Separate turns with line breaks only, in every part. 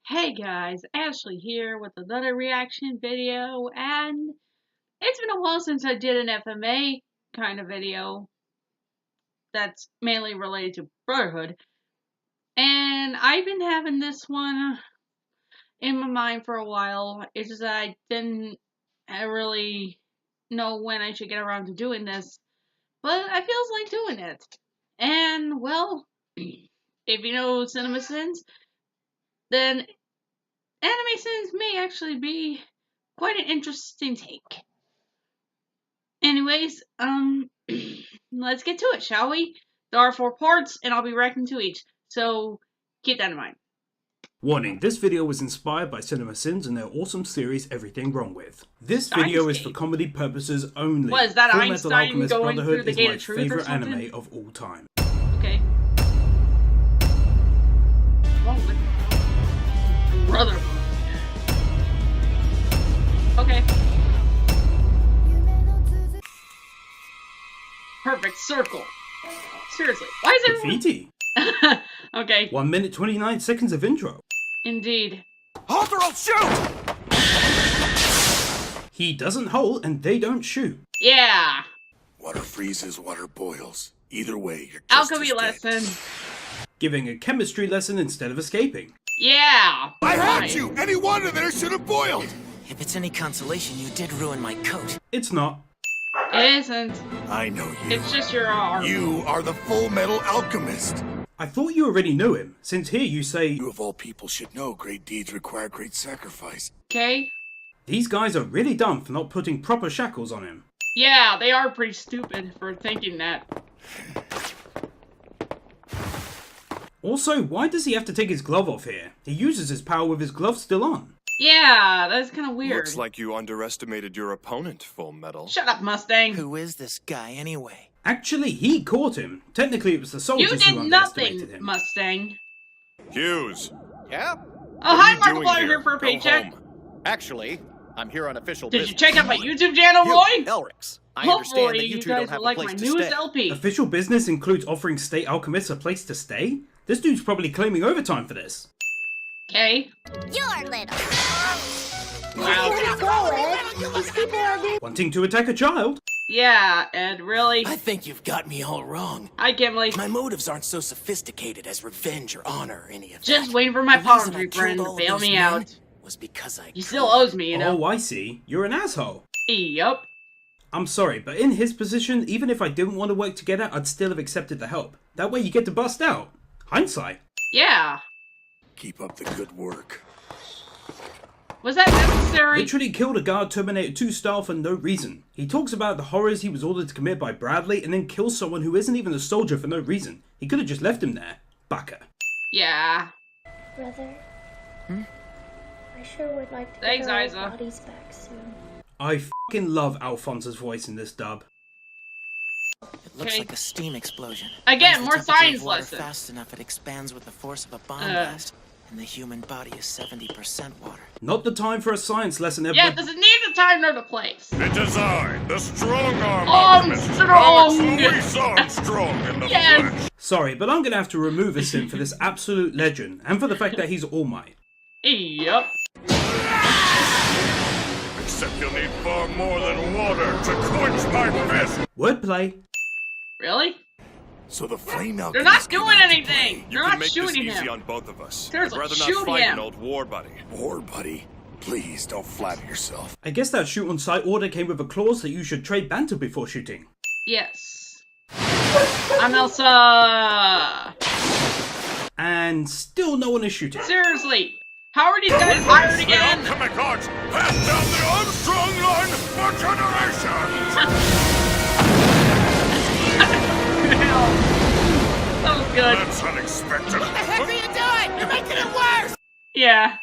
Hey guys, Ashley here with another reaction video, and it's been a while since I did an FMA kind of video that's mainly related to Brotherhood, and I've been having this one in my mind for a while. It's just that I didn't really know when I should get around to doing this, but I feels like doing it. And, well, if you know CinemaSins, then anime sins may actually be quite an interesting take. Anyways, let's get to it, shall we? There are 4 parts, and I'll be reacting to each, so keep that in mind.
Warning, this video was inspired by CinemaSins and their awesome series Everything Wrong With. This video is for comedy purposes only.
What, is that
FullMetal
Einstein
Alchemist
going
Brotherhood
through the
is
gate
my
of truth
favorite
or something?
anime of all time.
Okay. Wrong with Brotherhood. Okay. Perfect circle. Seriously, why is everyone...
Graffiti.
Okay.
1 minute 29 seconds of intro.
Indeed.
Halt or I'll shoot!
He doesn't hold and they don't shoot.
Yeah.
Water freezes, water boils. Either way, you're just
Alchemy
as dead.
lesson.
Giving a chemistry lesson instead of escaping.
Yeah.
I had you! Any wonder there should have boiled!
If it's any consolation, you did ruin my coat.
It's not.
It isn't.
I know you.
It's just your arm.
You are the FullMetal Alchemist.
I thought you already knew him, since here you say,
You of all people should know great deeds require great sacrifice.
Okay.
these guys are really dumb for not putting proper shackles on him.
Yeah, they are pretty stupid for thinking that.
Also, why does he have to take his glove off here? He uses his power with his glove still on.
Yeah, that's kind of weird.
Looks like you underestimated your opponent, FullMetal.
Shut up, Mustang.
Who is this guy anyway?
Actually, he caught him. Technically, it was the
You
soldiers who
did
underestimated
nothing,
him.
Mustang.
Hughes!
Yeah?
Oh, hi,
What are you doing
Markiplier here for a
Go
paycheck.
home.
Actually, I'm here on official
Did
business.
you check out my YouTube channel, Roy?
Elrix, I understand
Hopefully,
that you two
guys
don't have
will
a
like
place
my
to
newest
stay.
LP.
Official business includes offering state alchemists a place to stay? This dude's probably claiming overtime for this.
Okay.
You're little.
Wow.
These people are being
Wanting to attack a child?
Yeah, Ed, really?
I think you've got me all wrong.
I can't believe.
My motives aren't so sophisticated as revenge or honor or any of that.
Just waiting for my
The reason
poetry
I killed
friend to
all
bail
those
me
men
out.
was because I
He still owes me, you know.
Oh, I see. You're an asshole.
Yup.
I'm sorry, but in his position, even if I didn't want to work together, I'd still have accepted the help. That way you get to bust out. Hindsight.
Yeah.
Keep up the good work.
Was that necessary?
Literally killed a guard Terminator 2 style for no reason. He talks about the horrors he was ordered to commit by Bradley and then kills someone who isn't even a soldier for no reason. He could have just left him there. Baka.
Yeah.
brother. I sure would like to
Thanks,
get our
Isa.
bodies back soon.
I f***ing love Alphonse's voice in this dub.
It looks
Okay.
like a steam explosion.
Again,
Raise the
more
temperature of
science
water
lesson.
Fast enough, it expands with the force of a bomb blast. And the human body is 70% water.
Not the time for a science lesson,
Yeah,
Edward.
does it need the time nor the place?
It is I, the strong-arm
Armstrong!
Alchemist, Alex Louis Armstrong in the
Yes.
flesh.
Sorry, but I'm gonna have to remove a sim for this absolute legend, and for the fact that he's All Might.
Yup.
Except you'll need far more than water to quench my fist.
Wordplay.
Really?
So the flame
They're
alchemist
not
came
doing
out to
anything.
You
They're
can
not
make this
shooting
easy
him.
on both of us.
Seriously,
I'd rather not
shoot
fight
him.
an old war buddy.
play. War buddy, please don't flatter yourself.
I guess that shoot on sight order came with a clause that you should trade banter before shooting.
Yes. I'm Elsa.
And still no one is shooting.
Seriously. How are these guys hired again?
The alchemic arts passed down the Armstrong line for generations.
That was good.
That's unexpected.
Yeah.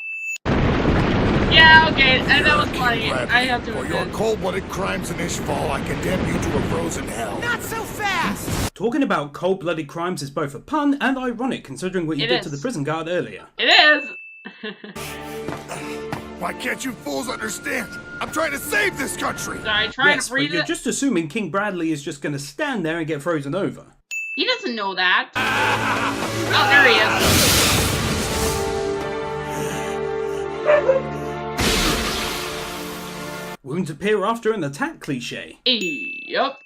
Yeah, okay, and that was funny.
Bradley,
I have to
for your
admit.
cold-blooded crimes in Ishval, I condemn you to a frozen hell.
Talking about cold-blooded crimes is both a pun and ironic considering what you
It
did
is.
to the prison guard earlier.
It is.
Why can't you fools understand? I'm trying to save this country.
Sorry, trying
Yes,
to
but
freeze
you're
it.
just assuming King Bradley is just gonna stand there and get frozen over.
He doesn't know that. Oh, there he is.
wounds appear after an attack cliche.
Yup.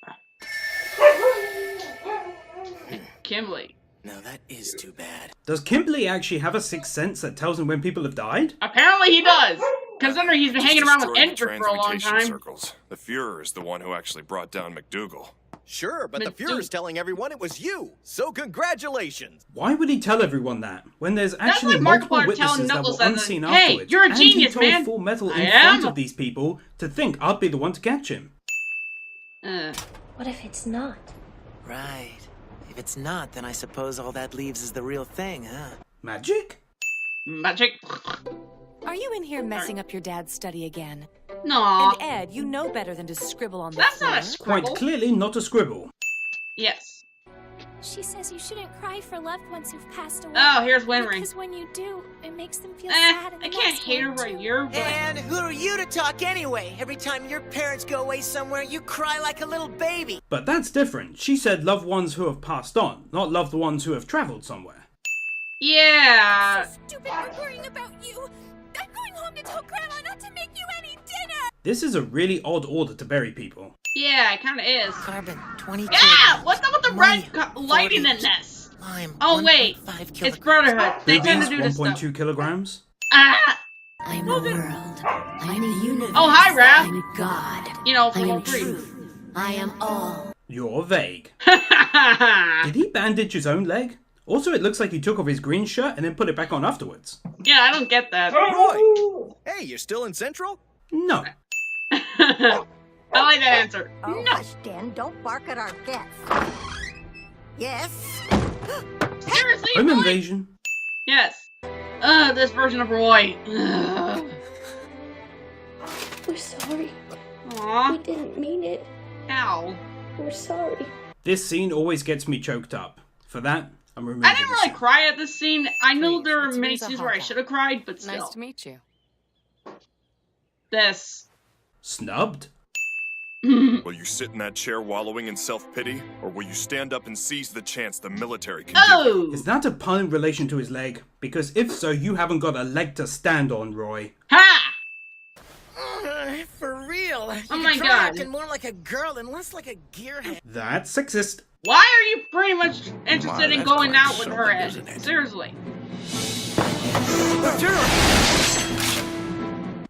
Kimberly.
Now that is too bad.
Does Kimberly actually have a sixth sense that tells him when people have died?
Apparently he does. Considering he's been hanging around with
Destroyed the
Edward for a long
transmutation
time.
circles. The Fuhrer is the one who actually brought down McDougal.
Sure, but the Fuhrer's telling everyone it was you. So congratulations.
Why would he tell everyone that, when there's actually
like
multiple
Markiplier telling
witnesses that
Knuckles
were
that,
unseen
"Hey,
afterwards?
you're a
And
genius,
he told
man.
FullMetal
I
in
am."
front of these people to think I'd be the one to catch him.
What if it's not?
Right. If it's not, then I suppose all that leaves is the real thing, huh?
Magic?
Magic.
Are you in here messing up your dad's study again?
No.
And Ed, you know better than to scribble on the
That's
floor.
not a scribble.
Quite clearly not a scribble.
Yes.
She says you shouldn't cry for loved ones who've passed away.
Oh, here's Winring.
Because when you do, it makes them feel sad. And
I can't hate her right here, but
And who are you to talk anyway? Every time your parents go away somewhere, you cry like a little baby.
But that's different. She said loved ones who have passed on, not loved ones who have travelled somewhere.
yeah.
Stupid, we're worrying about you. I'm going home to tell Grandma not to make you any dinner.
This is a really odd order to bury people.
Yeah, it kind of is.
Carbon, 20
Yeah! What's up with the red
Ammonia,
lighting in
40.
this?
Lime,
Oh, wait.
1.5
It's
kilograms.
Brotherhood. They tend to
Boobies,
do this stuff.
1.2 kilograms.
Ah!
I'm the world. I'm the universe.
Oh, hi, Raph.
I'm God.
You know,
I
from
am
Free.
truth. I am all.
You're vague. Did he bandage his own leg? Also, it looks like he took off his green shirt and then put it back on afterwards.
Yeah, I don't get that.
Roy! Hey, you're still in Central?
No.
I like that answer.
Oh,
No.
hush, Dan. Don't bark at our guests. Yes?
Seriously,
Home
Roy?
invasion.
Yes. This version of Roy. Ugh.
We're sorry.
Aw.
We didn't mean it.
Ow.
We're sorry.
This scene always gets me choked up. For that, I'm removing
I didn't
the
really
scene.
cry at this scene. I know
Please,
there are
it's
many
Riza
scenes where I
Hawkeye.
should have cried, but still.
Nice to meet you.
This.
Snubbed?
Will you sit in that chair wallowing in self-pity, or will you stand up and seize the chance the military can give you?
Oh!
Is that a pun in relation to his leg? Because if so, you haven't got a leg to stand on, Roy.
Ha!
For real.
Oh my
try
God.
acting more like a girl and less like a gearhead.
That's sexist.
Why are you pretty much interested in
that's
going
quite
out with her, Ed?
something, isn't it?
Seriously.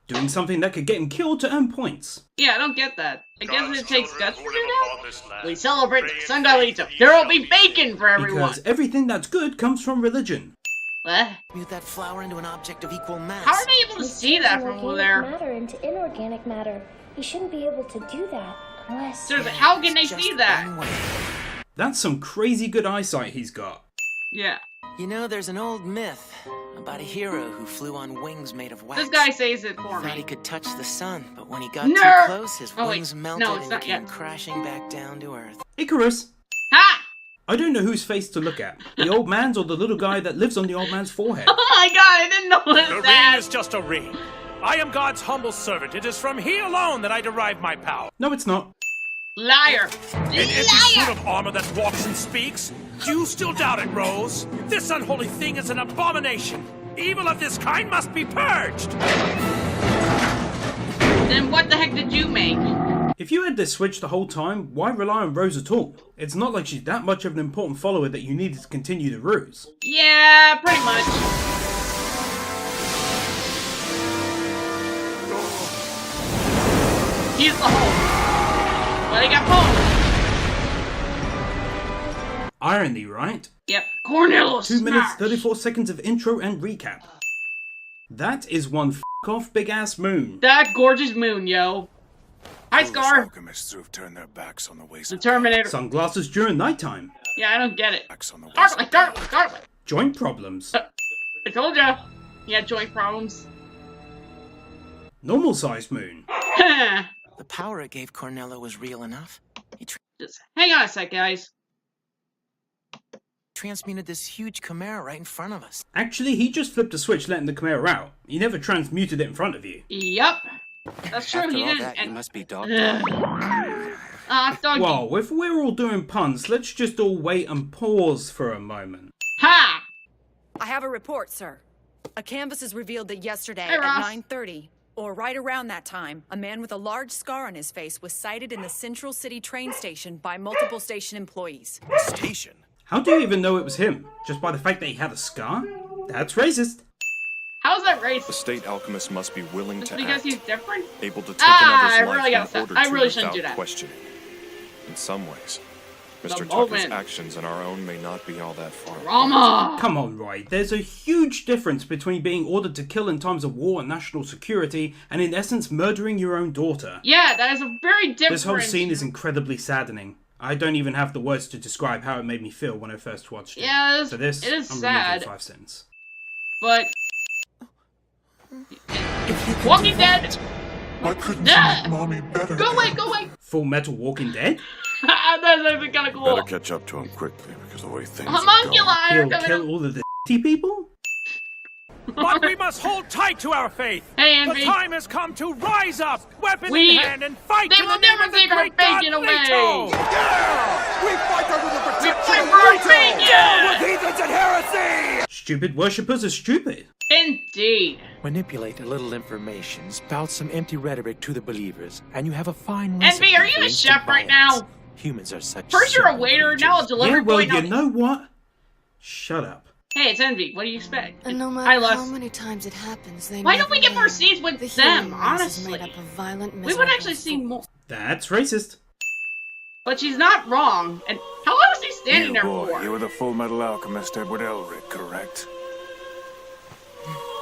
Doing something that could get him killed to earn points.
Yeah, I don't get that. I guess it takes guts to do that. We celebrate the Sundalita. There will be bacon for everyone.
Because everything that's good comes from religion.
What?
Mute that flower into an object of equal mass.
How are they able to see that from over there?
Matter into inorganic matter. He shouldn't be able to do that unless.
Seriously, how can they
It's
see
just
that?
one way.
That's some crazy good eyesight he's got.
Yeah.
You know, there's an old myth about a hero who flew on wings made of wax.
This guy says it for
Thought he
me.
could touch the sun, but when he got
Nerd!
too close, his
Oh, wait.
wings melted
No, it's
and
not
came
yet.
crashing back down to Earth.
Icarus!
Ha!
I don't know whose face to look at. The old man's or the little guy that lives on the old man's forehead.
Oh my god, I didn't notice
The
that!
ring is just a ring. I am God's humble servant. It is from he alone that I derive my power.
No, it's not.
Liar!
And every suit
Liar!
of armor that walks and speaks? Do you still doubt it, Rose? This unholy thing is an abomination. Evil of this kind must be purged.
Then what the heck did you make?
If you had this switch the whole time, why rely on Rose at all? It's not like she's that much of an important follower that you needed to continue the ruse.
Yeah, pretty much. He's the hole. But he got pulled.
Irony, right?
Yep. Cornelius.
2 minutes,
smash.
34 seconds of intro and recap. That is one f***-off big-ass moon.
That gorgeous moon, yo. Hi,
Foolish
Scar.
alchemists who have turned their backs on the ways
The
of
Terminator.
Sunglasses during nighttime.
Yeah, I don't get it.
backs on the ways
Darkly,
of
darkly, darkly.
Joint problems.
I told ya. He had joint problems.
Normal-sized moon.
The power it gave Cornello was real enough. He
Just hang on a sec, guys.
transmuted this huge chimera right in front of us.
Actually, he just flipped a switch letting the Chimera out. He never transmuted it in front of you.
Yup. That's true, he didn't. And,
must be dog.
doggy.
Well, if we're all doing puns, let's just all wait and pause for a moment.
Ha!
I have a report, sir. A canvas has revealed that yesterday
Hey,
at
Ross.
9:30, Or right around that time, a man with a large scar on his face was sighted in the Central City train station by multiple station employees.
Station?
How do you even know it was him? Just by the fact that he had a scar? That's racist.
How's that racist?
The state alchemist must be willing
Just
to
because
act,
he's different?
able to take
I
another's
really
life
gotta
in
stop.
order
I
to
really shouldn't do
without
that.
questioning. In some ways,
The
Mr. Tucker's
moment.
actions and our own may not be all that far apart.
Drama!
Come on, Roy. There's a huge difference between being ordered to kill in times of war and national security and in essence murdering your own daughter.
Yeah, that is a very different...
This whole scene is incredibly saddening. I don't even have the words to describe how it made me feel when I first watched it.
Yeah,
For this,
it is
I'm
sad.
removing 5 cents.
But... Walking Dead!
Why couldn't
Yeah.
you make mommy better?
Go away, go away!
FullMetal Walking Dead?
That's actually kind of cool.
Better catch up to him quickly because the way things
Homunculi
are
are
He'll
coming
kill
up.
all of the people?
But we must hold tight to our faith.
Hey,
The
Envy.
time has come to rise up, weapon
We-
in hand, and fight
they
to
will
the name
never
of the
take our
great
faith
god
in away.
Leto.
Yeah! We fight under the
We
protection
fight
of
for our
Leto!
faith, yeah!
With heathens and heresy!
Stupid worshippers are stupid.
Indeed.
Manipulate a little information, spout some empty rhetoric to the believers, and you have a fine
Envy,
recipe
are you
for
a
instant
chef right
violence.
now?
Humans are such
First you're a
simple
waiter, now a
creatures.
delivery
Yeah, well,
boy. Now...
you know what? Shut up.
Hey, it's Envy. What do you expect?
And no
Hi,
matter
Les.
how many times it happens, they
Why
never
don't we get more
learn.
scenes with
The
them,
human race is
honestly?
made up of violent,
We would
miserable
actually see more.
That's racist.
But she's not wrong. And how long was he standing there for?
You were the FullMetal alchemist Edward Elric, correct?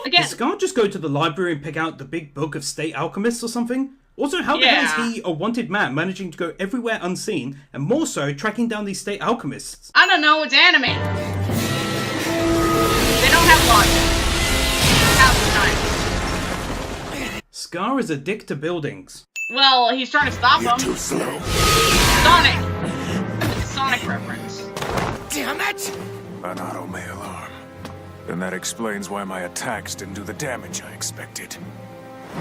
Again,
Did Scar just go to the library and pick out the big book of state alchemists or something? Also, how the hell is he, a wanted man, managing to go everywhere unseen, and more so, tracking down these state alchemists?
I don't know, it's anime. They don't have logic. Half the time.
Scar is a dick to buildings.
Well, he's trying to stop
You're
them.
too slow.
Sonic. It's a Sonic reference.
Damn it!
An auto mail arm. Then that explains why my attacks didn't do the damage I expected.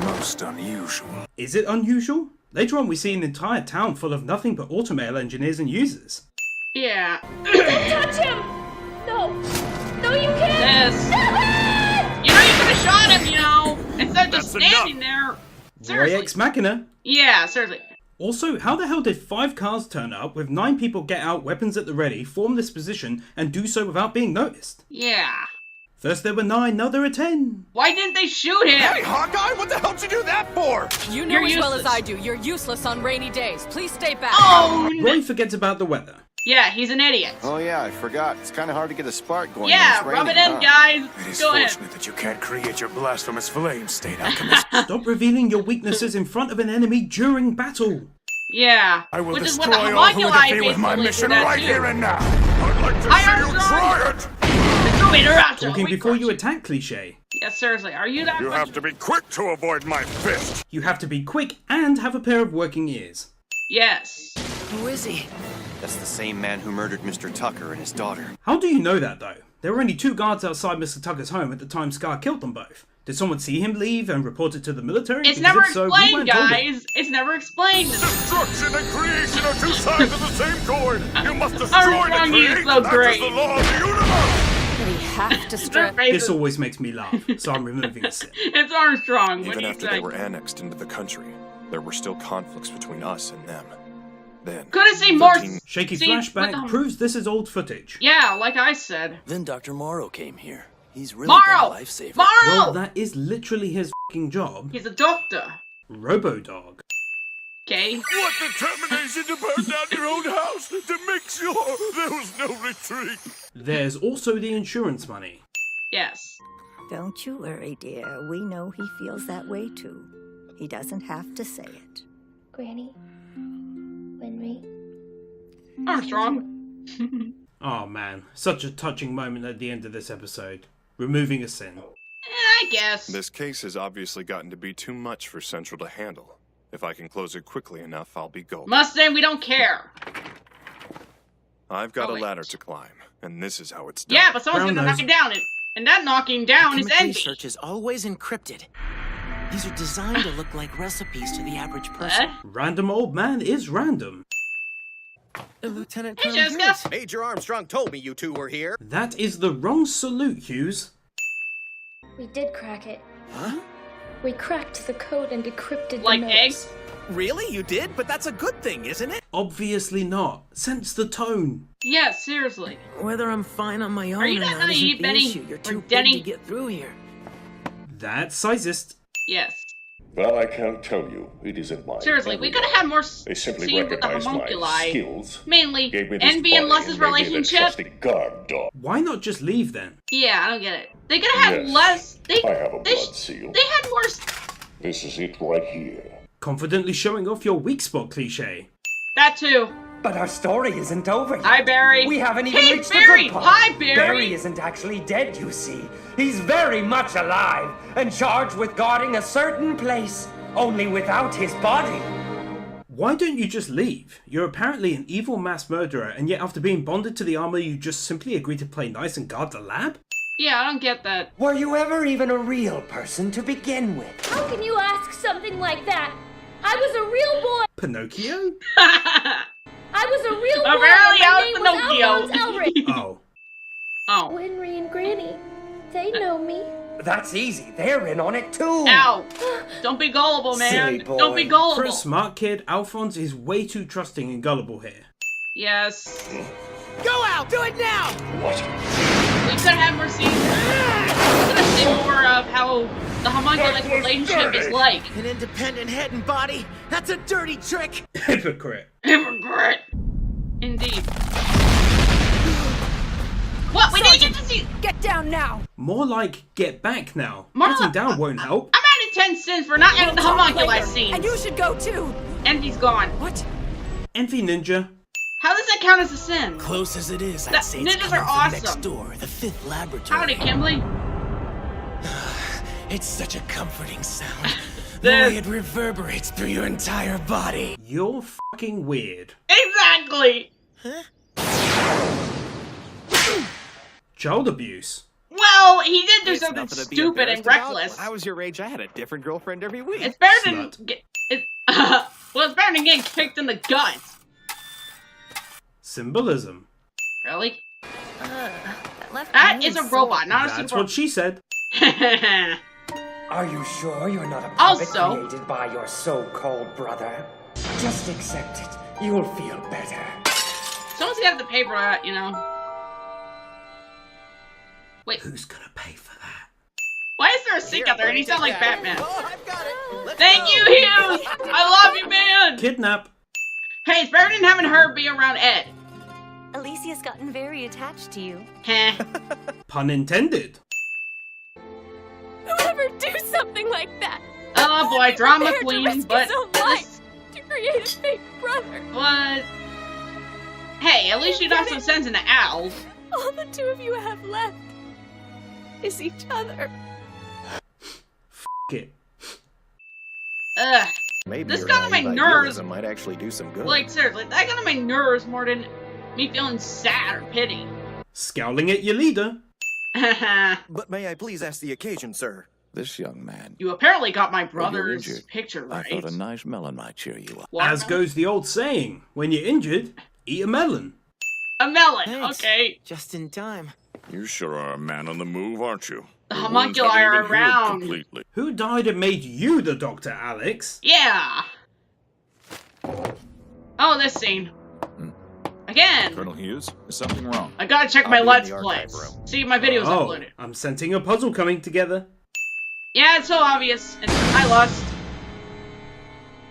Most unusual.
Is it unusual? Later on we see an entire town full of nothing but automail engineers and users.
Yeah.
Don't touch him! No! No, you can't!
This. You know, you could have shot him, you know, instead of just
That's
standing there.
Roy
Seriously.
Ex Machina.
Yeah, seriously.
Also, how the hell did 5 cars turn up with 9 people get out weapons at the ready, form this position, and do so without being noticed?
Yeah.
First there were 9, now there are 10.
Why didn't they shoot him?
Hey, Hawkeye, what the hell did you do that for?
You know
You're
as well as
useless.
I do. You're useless on rainy days. Please stay back.
Oh,
Roy forgets about the weather.
yeah, he's an idiot.
Oh yeah, I forgot. It's kind of hard to get a spark going.
Yeah,
when it's
rub it
raining,
in,
huh?
guys.
It is
Go ahead.
fortunate that you can't create your blasphemous flame, State Alchemist.
Stop revealing your weaknesses in front of an enemy during battle.
Yeah.
I will
Which is what
destroy
the
all who
homunculi
interfere with my
basically
mission
did that
right
too.
here and now. I'd like to
I
see
am
you
sorry.
try it.
Talking before you attack cliche.
Yeah, seriously, are you that
You
much-
have to be quick to avoid my fist.
You have to be quick and have a pair of working ears.
Yes.
Who is he?
That's the same man who murdered Mr. Tucker and his daughter.
How do you know that though? There were only 2 guards outside Mr. Tucker's home at the time Scar killed them both. Did someone see him leave and report it to the military?
It's
Because
never
if so, we
explained,
weren't told it.
guys. It's never explained.
Destruction and creation are 2 sides of the same coin. You must destroy
Armstrong
to
is
create.
so
That
great.
is the law of the universe.
We have to strip.
This always makes me laugh, so I'm removing a sin.
It's Armstrong. What
Even
do you
after they
think?
were annexed into the country, there were still conflicts between us and them. Then,
Could have seen more
13
Shaky
scenes with
flashback
them.
proves this is old footage.
Yeah, like I said.
Then Dr. Morrow came here. He's really
Morrow!
been a lifesaver.
Morrow!
Well, that is literally his f***ing job.
He's a doctor.
Robo-dog.
Okay.
what determination to burn down your own house to make sure there was no retreat.
There's also the insurance money.
Yes.
Don't you worry, dear. We know he feels that way too. He doesn't have to say it.
Granny? Winry?
Armstrong.
Oh man, such a touching moment at the end of this episode. Removing a sin.
I guess.
This case has obviously gotten to be too much for Central to handle. If I can close it quickly enough, I'll be golden.
Mustang, we don't care.
I've got
Oh,
a
wait.
ladder to climb, and this is how it's done.
Yeah, but someone's
Brown
gonna knock
nose.
it down. And that knocking down is
Chemical
envy.
research is always encrypted. These are designed to look like recipes to the average person.
Random old man is random.
Lieutenant
Hey,
Colonel
Jessica.
Hughes.
Major Armstrong told me you 2 were here.
That is the wrong salute, Hughes.
We did crack it.
Huh?
We cracked the code and decrypted
like
the notes.
eggs?
Really? You did? But that's a good thing, isn't it?
Obviously not. Sense the tone.
Yeah, seriously.
Whether I'm fine on my own
Are you
or
not
not
naive,
isn't the
Benny?
issue. You're
Or
too big
Denny?
to get through here.
That's sizist.
Yes.
Well, I can't tell you. It isn't my
Seriously, we
area.
could have had more
They simply
scenes with the
recognized my
homunculi.
skills.
Mainly,
Gave me this
Envy and
body
Lust's
and made me their
relationship.
trusted guard dog.
Why not just leave then?
Yeah, I don't get it. They could have had
Yes,
less.
I have a blood seal.
They had more.
This is it right here.
Confidently showing off your weak spot cliche.
That too.
But our story isn't over yet.
Hi, Barry.
We haven't even
Hey,
reached
Barry.
the good part.
Hi, Barry.
Barry isn't actually dead, you see. He's very much alive and charged with guarding a certain place, only without his body.
Why don't you just leave? You're apparently an evil mass murderer, and yet after being bonded to the armor, you just simply agree to play nice and guard the lab?
Yeah, I don't get that.
Were you ever even a real person to begin with?
How can you ask something like that? I was a real boy.
Pinocchio?
I was a real boy.
Apparently,
and
I
my
was
name
Pinocchio.
was Alphonse Elric.
Oh.
Oh.
Henry and Granny, they know me.
That's easy. They're in on it too.
Ow. Don't be gullible, man.
Silly boy.
Don't be gullible.
For a smart kid, Alphonse is way too trusting and gullible here.
Yes.
Go out! Do it now!
What?
We could have more scenes. We could have seen more of how the homunculus relationship is like.
An independent head and body? That's a dirty trick!
Hypocrite.
Hypocrite. Indeed. What? We didn't get to see.
Get down now!
More like, get back now.
More
Getting
like-
down won't help.
I'm adding 10 cents for not adding the homunculus scene.
And you should go too!
Envy's gone.
What?
Envy Ninja.
How does that count as a sin?
Close as it is,
That-
I'd say it's
ninjas
coming
are
from
awesome.
next door, the 5th laboratory.
Howdy, Kimberly.
It's such a comforting sound. The
There-
way it reverberates through your entire body.
You're fucking weird.
Exactly.
Child abuse.
Well, he did do
It's
something
nothing to be
stupid and
embarrassed about.
reckless.
When I was your age, I had a different girlfriend every week.
It's better than
Slut.
well, it's better than getting kicked in the gut.
Symbolism.
Really?
Left
That
me
is a
sore.
robot, not a
That's
super.
what she said.
Are you sure you're not a puppet
Also-
created by your so-called brother? Just accept it. You'll feel better.
Someone's got the pay for that, you know. Wait,
Who's gonna pay for that?
why is there a sink out there and he sounds like Batman?
Oh, I've got it. Let's
Thank
go.
you, Hughes! I love you, man!
Kidnap.
Hey, it's better than having her be around Ed.
Alicia's gotten very attached to you.
Heh.
Pun intended.
Whoever do something like that?
Oh boy, drama
Prepared to
queen,
risk
but
his own life to create a fake brother.
What? Hey, at least you got some sense in the owl.
All the two of you have left is each other.
F it.
Ugh.
Maybe
This
your
got on my
naive
nerves.
idealism might actually do some good.
Like, seriously, that got on my nerves more than me feeling sad or pity.
Scowling at your leader.
But may I please ask the occasion, sir?
This young man.
You apparently got my
When you're
brother's
injured,
picture
I
right.
thought a nice melon might cheer you up.
As goes the old saying, when you're injured, eat a melon.
A melon,
Thanks.
okay.
Just in time.
You sure are a man on the move, aren't you?
The
Your wounds
homunculi
haven't
are
even healed
around.
completely.
Who died and made you the doctor, Alex?
Yeah. Oh, this scene. Again.
Colonel Hughes, is something wrong?
I gotta check my
I'll be in
Let's
the
Plays.
archive room.
See if my video's
Oh,
uploaded.
I'm sensing a puzzle coming together.
Yeah, it's so obvious. And I lost.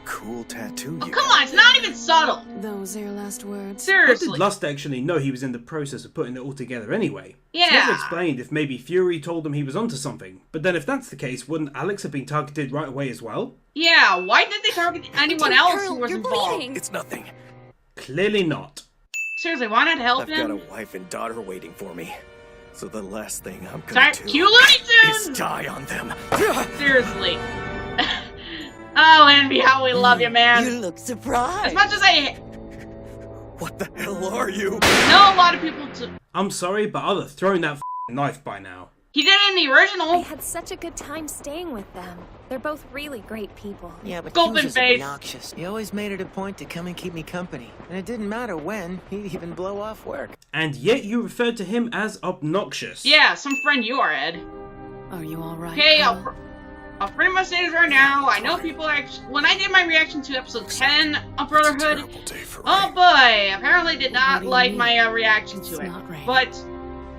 Cool tattoo.
Oh, come on, it's not even subtle.
Those are your last words.
How
Seriously.
did Lust actually know he was in the process of putting it all together anyway?
Yeah.
It's never explained if maybe Fury told him he was onto something. But then if that's the case, wouldn't Alex have been targeted right away as well?
Yeah, why did they target anyone
Dude,
else
Colonel,
who was
you're
involved?
bleeding.
It's nothing.
Clearly not.
Seriously, why not help
I've got a
him?
wife and daughter waiting for me. So the last thing I'm
Sorry,
gonna do
cue Looney
is
Tunes!
die on them.
Seriously. Oh, Envy, how we love you, man.
You look surprised.
As much as I
What the hell are you?
know a lot of people
I'm sorry, but I'd have thrown that knife by now.
He did it in the original.
I had such a good time staying with them. They're both really great people.
Yeah, but
Golden
he was just
face.
obnoxious. He always made it a point to come and keep me company. And it didn't matter when. He'd even blow off work.
And yet you referred to him as obnoxious.
Yeah, some friend you are, Ed.
Are you alright?
Okay, I'll pretty much say this right now. I know people actually, when I did my reaction to episode 10 of Brotherhood, oh boy, apparently did not like my reaction to it. But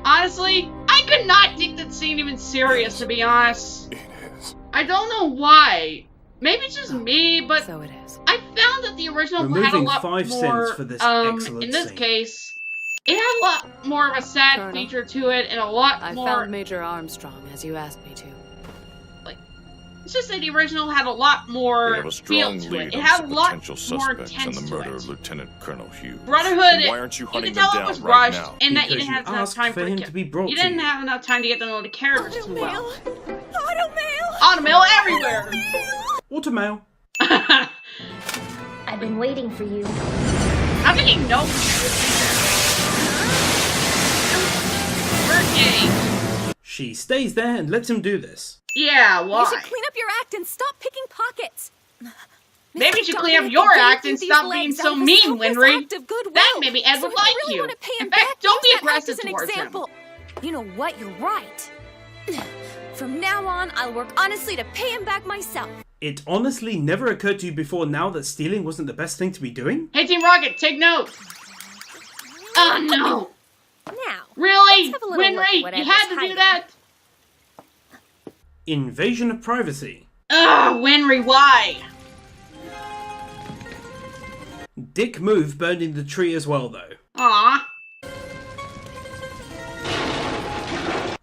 honestly, I could not take that scene even serious, to be honest.
It is.
I don't know why. Maybe it's just me, but
So it is.
I found that the original had a
Removing
lot
5
more,
cents for this excellent
in this
scene.
case, it had a lot more of a sad
Colonel,
feature to it, and a lot
I
more,
found Major Armstrong, as you asked me to.
it's just that the original had a lot
We
more
have a
feel
strong
to
lead
it. It
on
had a
some
lot
potential
more
suspects in
tense
the
to
murder
it.
of Lieutenant Colonel Hughes.
Brotherhood,
Then why aren't you
you
hunting
could tell
them
it was
down right
rushed,
now?
and that you
Because
didn't
you
have enough
asked
time
for him to be brought
you
to
didn't
you.
have enough time to get to know the characters too well.
Automail!
Automail everywhere!
Automail.
I've been waiting for you.
How did he know? Birthday.
She stays there and lets him do this.
Yeah,
You
why?
should clean up your act and stop picking pockets.
Maybe you should clean up your act and stop being so mean, Winry. Then maybe Ed would like
really
you.
want to pay him
In fact,
back,
don't be
use that act
aggressive
as an
towards him.
example. You know what? You're right. From now on, I'll work honestly to pay him back myself.
It honestly never occurred to you before now that stealing wasn't the best thing to be doing?
Hey, Team Rocket, take note. Oh no.
Now,
Really?
let's have a little look at
Winry,
what
you
Ed
had
was
to do
hiding.
that?
Invasion of privacy.
Ugh, Winry, why?
Dick move burning the tree as well though.
Aw.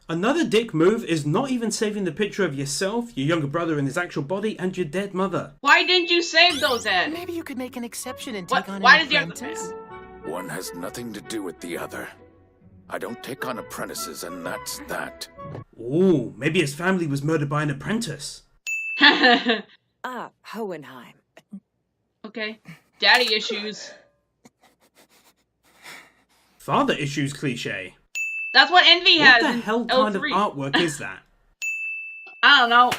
Another dick move is not even saving the picture of yourself, your younger brother in his actual body, and your dead mother.
Why didn't you save those, Ed?
Maybe you could make an exception and
What?
take on
Why
an
did you have
apprentice.
to?
One has nothing to do with the other. I don't take on apprentices, and that's that.
Ooh, maybe his family was murdered by an apprentice.
Hohenheim.
Okay. Daddy issues.
Father issues cliche.
That's what Envy
What
has
the
in
hell kind of
03.
artwork is that?
I don't know.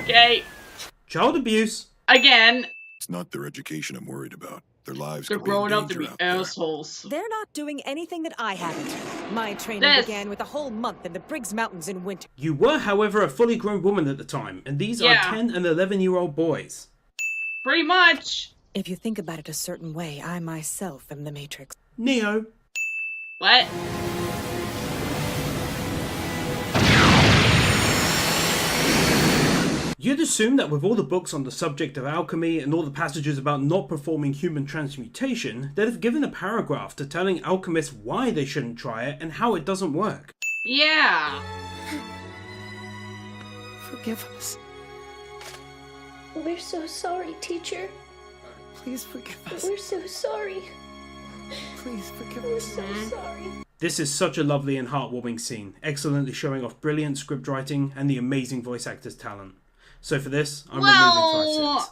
Okay.
Child abuse.
Again.
It's not their education I'm worried about. Their lives
They're
could be in
growing up to
danger
be
out there.
assholes.
They're not doing anything that I haven't. My training
This.
began with a whole month in the Briggs Mountains in winter.
You were, however, a fully grown woman at the time, and these
Yeah.
are 10 and 11-year-old boys.
Pretty much.
If you think about it a certain way, I myself am the Matrix.
Neo.
What?
You'd assume that with all the books on the subject of alchemy and all the passages about not performing human transmutation, they'd have given a paragraph to telling alchemists why they shouldn't try it and how it doesn't work.
Yeah.
Forgive us.
We're so sorry, teacher.
Please forgive us.
We're so sorry.
Please forgive
We're
us.
so sorry.
This is such a lovely and heartwarming scene, excellently showing off brilliant script writing and the amazing voice actor's talent. So for this, I'm removing 5 cents.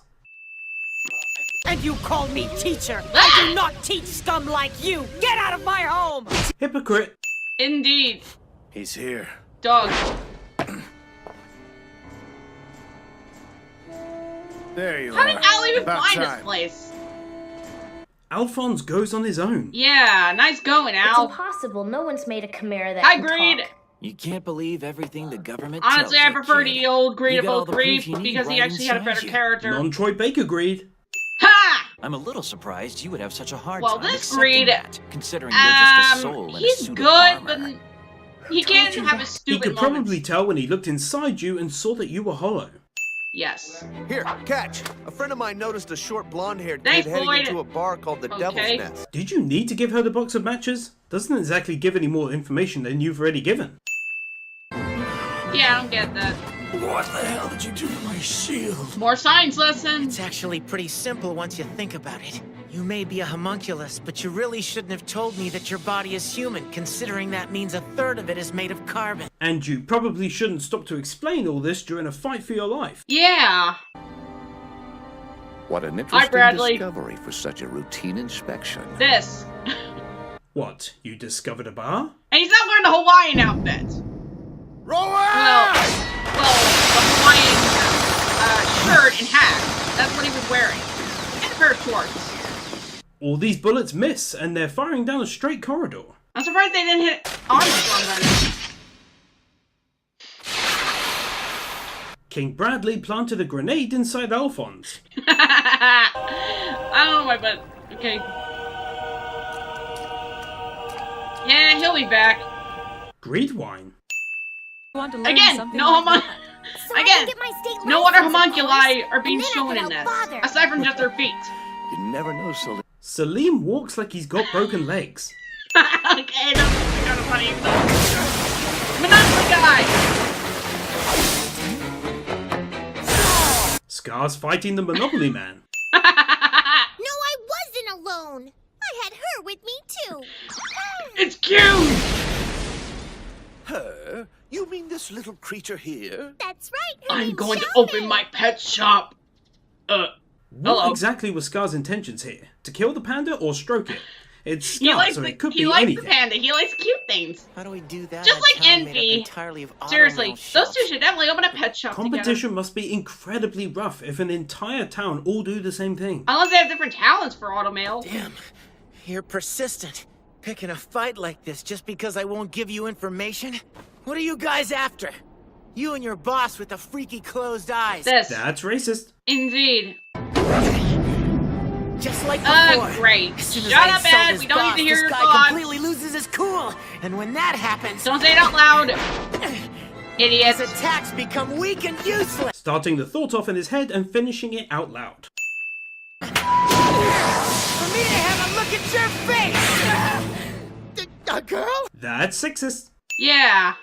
And you call me teacher? I do not teach scum like you! Get out of my home!
Hypocrite.
Indeed.
He's here.
Dog.
There you
How
are.
did Al even
About
find this
time.
place?
Alphonse goes on his own.
Yeah, nice going,
It's
Al.
impossible. No one's made a chimera that
Hi,
can
Greed.
talk.
You can't believe everything the government
Honestly, I
tells you,
prefer
kid.
the old Greed
You
of
got all the
03
proof you need
because he
right
actually had a better
inside you.
character.
Non-Troy Baker greed.
Ha!
I'm a little surprised you would have such a hard
Well,
time
this
accepting
Greed,
that, considering you're just a soul in a
he's
suit
good,
of
but
armor.
he can have his
He
stupid
could
moments.
probably tell when he looked inside you and saw that you were hollow.
Yes.
Here, catch. A friend of mine noticed a short blonde-haired kid
Thanks,
heading
Boyd.
into a bar called the Devil's Nest.
Did you need to give her the box of matches? Doesn't exactly give any more information than you've already given.
Yeah, I don't get that.
What the hell did you do to my shield?
More science lessons.
It's actually pretty simple once you think about it. You may be a homunculus, but you really shouldn't have told me that your body is human, considering that means a third of it is made of carbon.
And you probably shouldn't stop to explain all this during a fight for your life.
Yeah.
What an interesting
Bradley.
discovery for such a routine inspection.
This.
What, you discovered a bar?
And he's not wearing the Hawaiian outfit. Well, the Hawaiian shirt and hat. That's what he was wearing. And a pair of shorts.
All these bullets miss, and they're firing down a straight corridor.
I'm surprised they didn't hit Armstrong then.
King Bradley planted a grenade inside Alphonse.
I don't know why, but okay. Yeah, he'll be back.
Greed wine.
Again, no other homunculi are being shown in this, aside from just their feet.
You never know, Salim.
Salim walks like he's got broken legs.
Okay, that's kind of funny. Monopoly guy!
Scar's fighting the Monopoly Man.
No, I wasn't alone. I had her with me too.
It's cute!
Her? You mean this little creature here?
That's right.
I'm going to open my pet shop.
What exactly were Scar's intentions here? To kill the panda or stroke it? It's Scar, so it could be anything.
He likes the panda. He likes cute things.
How do we do that?
Just like Envy. Seriously, those two should definitely open a pet shop
Competition
together.
must be incredibly rough if an entire town all do the same thing.
Unless they have different talents for automail.
Damn, you're persistent. Picking a fight like this just because I won't give you information? What are you guys after? You and your boss with the freaky closed eyes.
That's racist.
Indeed.
Just like before.
Great.
As soon as
Shut
I
up,
insult
Ed.
his
We don't
boss,
need to hear
this
your
guy
thoughts.
completely loses his cool. And when that happens...
Don't say it out loud. Idiots.
His attacks become weak and useless.
Starting the thought off in his head and finishing it out loud.
For me to have a look at your face! A girl?
That's sexist.
Yeah.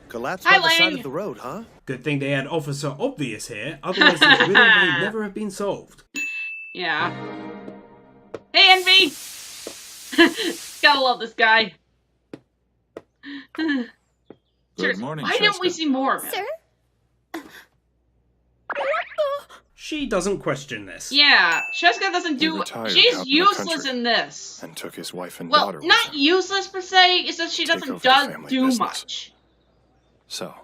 Collapse
Hi,
by the side
Lang.
of the road, huh?
Good thing they had Officer Obvious here, otherwise this riddle may never have been solved.
Yeah. Hey, Envy! Gotta love this guy.
Good morning,
Why don't we see more of him?
Sir?
She doesn't question this.
Yeah, Sheska doesn't do...
retired
She's
out in the
useless
country.
in this.
And took his wife and
Well,
daughter with
not
him.
useless per se, it's that she
Take
doesn't
over the family
do
business.
much.
So,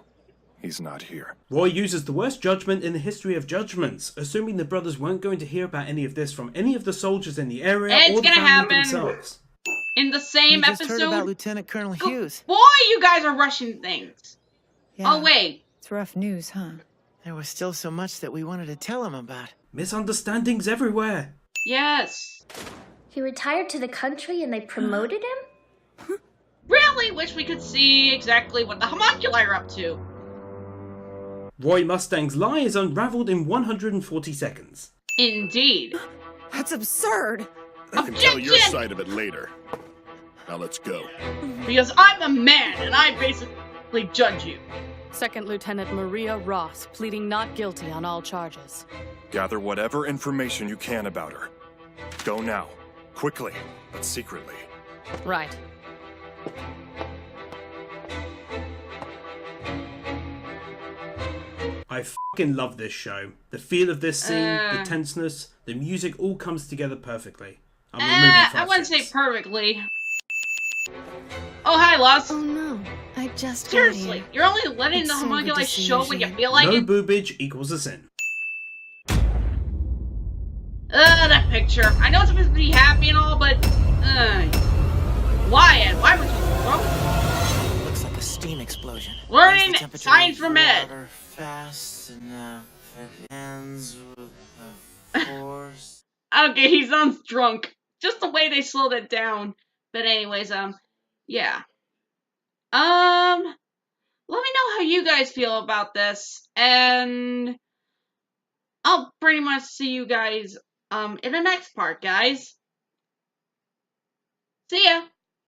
he's not here.
Roy uses the worst judgment in the history of judgments, assuming the brothers weren't going to hear about any of this from any of the soldiers in the area
It's
or the
gonna
family
happen.
themselves.
In the same
We just heard about
episode...
Lieutenant Colonel Hughes.
Boy, you guys are rushing things.
Yeah.
Oh, wait.
It's rough news, huh?
There was still so much that we wanted to tell him about.
Misunderstandings everywhere.
Yes.
He retired to the country and they promoted him?
Really wish we could see exactly what the homunculi are up to.
Roy Mustang's lie is unraveled in 140 seconds.
Indeed.
That's absurd.
I can tell your side of it later. Now let's go.
Because I'm a man and I basically judge you.
Second Lieutenant Maria Ross, pleading not guilty on all charges.
Gather whatever information you can about her. Go now. Quickly, but secretly.
Right.
I fucking love this show. The feel of this scene, the
Uh.
tenseness, the music all comes together perfectly. I'm removing 5
I wouldn't say
cents.
perfectly. Oh, hi, Lost.
Oh no, I just got
Seriously,
here.
you're only letting
It's
the
so good
homunculi
to see
show
you,
when you
Jean.
feel like
No
it.
boobage equals a sin.
That picture. I know it's supposed to be happy and all, but... why, Ed? Why would you... Oh,
Looks like a steam explosion.
learning
Raise the temperature
science
of
from Ed.
water fast enough. It ends with a force.
Okay, he sounds drunk. Just the way they slowed it down. But anyways, yeah. Let me know how you guys feel about this, and I'll pretty much see you guys, in the next part, guys. See ya!